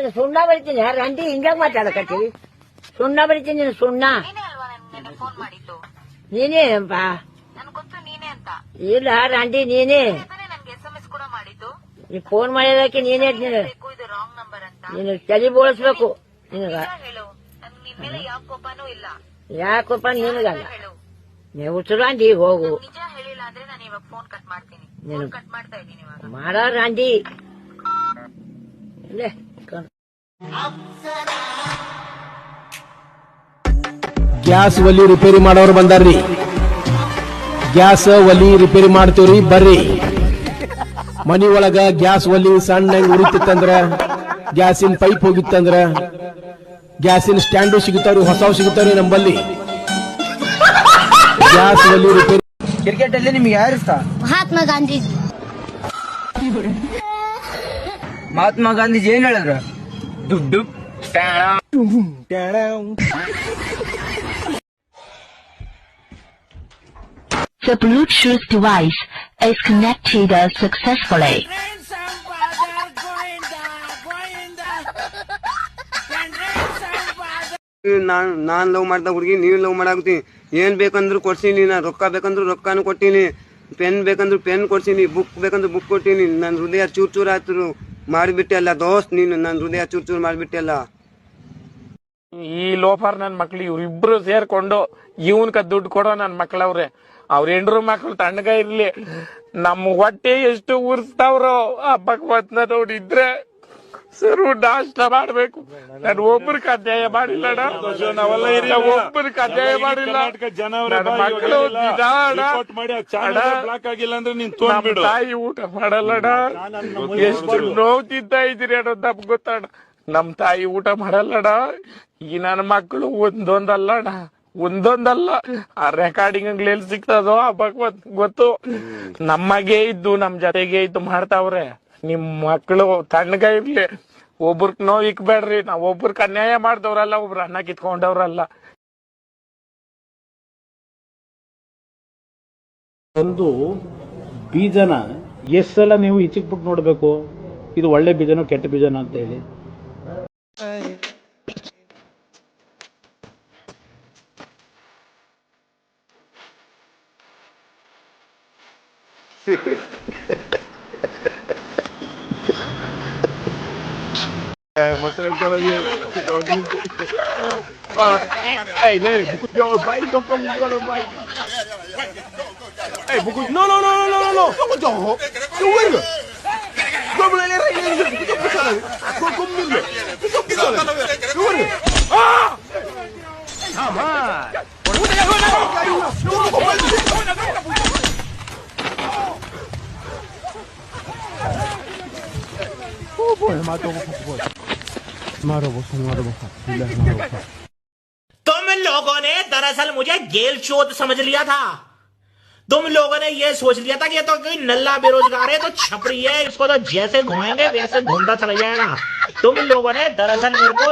ನೀನು ಸುಣ್ಣ ಬರಿತೀನಿ ರಂಡಿ ಹಿಂಗ ಮಾತಾಡಕತ್ತೀವಿ. ಸುಣ್ಣ ಬರಿತೀನಿ ನೀನು ಸುಣ್ಣ. ಫೋನ್ ಮಾಡಿದ್ದು ನೀನೇ ಅಪ್ಪ. ನನ್ ಗೊತ್ತು ನೀನೇ ಅಂತ. ಇಲ್ಲ ರಂಡಿ ನೀನೇ. ನನ್ಗೆ SMS ಕೂಡ ಮಾಡಿದ್ದು. ನೀ ಫೋನ್ ಮಾಡಿದಕ್ಕೆ ನೀನೇ ಇದು ರಾಂಗ್ ನಂಬರ್ ಅಂತ. ನೀನು ತಲೆ ಬೋಳಿಸ್ಬೇಕು ನಿನಗ. ಹೇಳು ನಿನ್ ಮೇಲೆ ಯಾವ ಕೋಪನೂ ಇಲ್ಲ. ಯಾಕಪ್ಪ ನಿನಗಲ್ಲ. ಹೇಳು ನೀವು ಉಚ್ಚುರಂಡಿ ಹೋಗು. ನಿಜ ಹೇಳಿಲ್ಲ ಅಂದ್ರೆ ನಾನು ಇವಾಗ ಫೋನ್ ಕಟ್ ಮಾಡ್ತೀನಿ. ಕಟ್ ಮಾಡ್ತಾ ಇದ್ದೀನಿ ಇವಾಗ. ಮಾಡ ರಂಡಿ. ಗ್ಯಾಸ್ ಒಲಿ ರಿಪೇರಿ ಮಾಡೋರು ಬಂದಾರ್ರಿ. ಗ್ಯಾಸ್ ಒಲಿ ರಿಪೇರಿ ಮಾಡ್ತೀವ್ರಿ ಬರ್ರಿ. ಮನಿ ಒಳಗ ಗ್ಯಾಸ್ ಒಲಿ ಸಣ್ಣ ಉರಿತಿತ್ತಂದ್ರ, ಗ್ಯಾಸಿನ ಪೈಪ್ ಹೋಗಿತ್ತಂದ್ರ, ಗ್ಯಾಸಿನ ಸ್ಟ್ಯಾಂಡು ಸಿಗುತ್ತಾವ್ರಿ, ಹೊಸವು ಸಿಗುತ್ತಾವ್ರಿ ನಂಬಲ್ಲಿ. ಗ್ಯಾಸ್ ಒಲಿ ರಿಪೇರಿ. ಕ್ರಿಕೆಟ್ ಅಲ್ಲಿ ನಿಮ್ಗೆ ಯಾರು ಇಷ್ಟ? ಮಹಾತ್ಮ ಗಾಂಧೀಜಿ. ಮಹಾತ್ಮ ಗಾಂಧೀಜಿ ಏನ್ ಹೇಳಿದ್ರ? ದುಡ್ಡು. The Bluetooth device is connected successfully. Non love ಮಾಡ್ದ ಹುಡುಗಿ ನೀವ್ ಲವ್ ಮಾಡಾಕತ್ತೀನಿ. ಏನ್ ಬೇಕಂದ್ರು ಕೊಡ್ಸೀನಿ, ನಾ ರೊಕ್ಕ ಬೇಕಂದ್ರು ರೊಕ್ಕಾನು ಕೊಟ್ಟಿನಿ, ಪೆನ್ ಬೇಕಂದ್ರು ಪೆನ್ ಕೊಡ್ಸೀನಿ, ಬುಕ್ ಬೇಕಂದ್ರು ಬುಕ್ ಕೊಟ್ಟಿನಿ. ನನ್ ಹೃದಯ ಚೂರ್ ಚೂರ್ ಆಯ್ತು ಮಾಡಿಬಿಟ್ಟೆ ಅಲ್ಲ ದೋಸ್ತ್, ನೀನು ನನ್ ಹೃದಯ ಚೂರ್ ಚೂರ್ ಮಾಡಿಬಿಟ್ಟೆ ಅಲ್ಲ. ಈ ಲೋಫರ್ ನನ್ ಮಕ್ಳು ಇವ್ರಿಬ್ರು ಸೇರ್ಕೊಂಡು ಇವನ್ಕ ದುಡ್ಡು ಕೊಡೋ ನನ್ ಮಕ್ಳವ್ರೆ. ಅವ್ರ ಹೆಂಡ್ರು ಮಕ್ಳು ತಣ್ಣಗ ಇರ್ಲಿ, ನಮ್ ಹೊಟ್ಟೆ ಎಷ್ಟು ಉರ್ಸ್ತಾವ್ರೋ ಆ ಭಗವಂತನ ನೋಡಿದ್ರೆ ಸರು ನಾಷ್ಟ ಮಾಡ್ಬೇಕು. ನಾನು ಒಬ್ಬರಿಗೆ ಅನ್ಯಾಯ ಮಾಡಿಲ್ಲ, ಒಬ್ಬರಿಗೆ ಅನ್ಯಾಯ ಮಾಡಿಲ್ಲ. ಮಕ್ಕಳು ತಾಯಿ ಊಟ ಮಾಡಲ್ಲಡ, ಎಷ್ಟು ನೋವು ತಿಂತಾ ಇದ್ದೀರಿ ಅನ್ನೋದು ನಮ್ಗೆ ಗೊತ್ತಣ. ನಮ್ ತಾಯಿ ಊಟ ಮಾಡಲ್ಲಡ. ಈ ನನ್ನ ಮಕ್ಕಳು ಒಂದೊಂದಲ್ಲಣ್ಣ, ಒಂದೊಂದಲ್ಲ. ಆ ರೆಕಾರ್ಡಿಂಗ್ ಎಲ್ಲಿ ಸಿಗ್ತದೋ ಆ ಭಗವಂತ ಗೊತ್ತು. ನಮಗೆ ಇದ್ದು ನಮ್ ಜೊತೆಗೆ ಇದ್ದು ಮಾಡ್ತಾವ್ರೆ. ನಿಮ್ ಮಕ್ಕಳು ತಣ್ಣಗ ಇರ್ಲಿ, ಒಬ್ರಕ್ ನೋವು ಇಕ್ಬೇಡ್ರಿ. ನಾವ್ ಒಬ್ರಕ್ ಅನ್ಯಾಯ ಮಾಡ್ದವ್ರಲ್ಲ, ಒಬ್ರು ಅನ್ನ ಕಿತ್ಕೊಂಡವ್ರಲ್ಲ. ಒಂದು ಬೀಜನ ಎಷ್ಟು ಸಲ ನೀವು ಈಚೆಗೆ ಬಿಟ್ಟು ನೋಡ್ಬೇಕು, ಇದು ಒಳ್ಳೆ ಬೀಜನೋ ಕೆಟ್ಟ ಬೀಜನೋ ಅಂತ ಹೇಳಿ. तुम लोगों ने दरअसल मुझे गेल चोद समझ लिया था। तुम लोगों ने ये सोच लिया था कि ये तो कोई नल्ला बेरोजगार है, तो छपरी है, इसको तो जैसे घूमेंगे वैसे घूमता चला जाएगा। तुम लोगों ने दरअसल मेरे को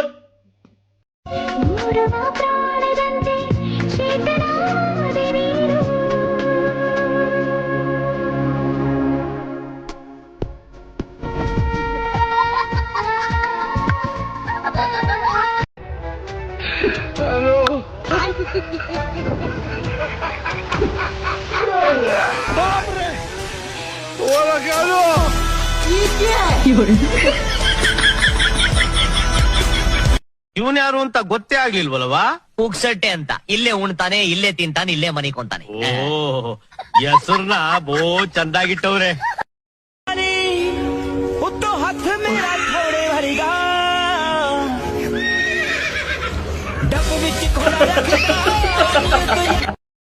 ಇವನ್ ಯಾರು ಅಂತ ಗೊತ್ತೇ ಆಗ್ಲಿಲ್ವಲ್ವಾ? ಪುಕ್ಸಟ್ಟೆ ಅಂತ ಇಲ್ಲೇ ಉಣ್ತಾನೆ, ಇಲ್ಲೇ ತಿಂತಾನೆ, ಇಲ್ಲೇ ಮನಿಕೊಂತಾನೆ. ಓ ಹೆಸರ್ನ ಬೋ ಚಂದಾಗಿಟ್ಟವ್ರೆ. हथ मेरा थोड़े भरीगा डब विच खोला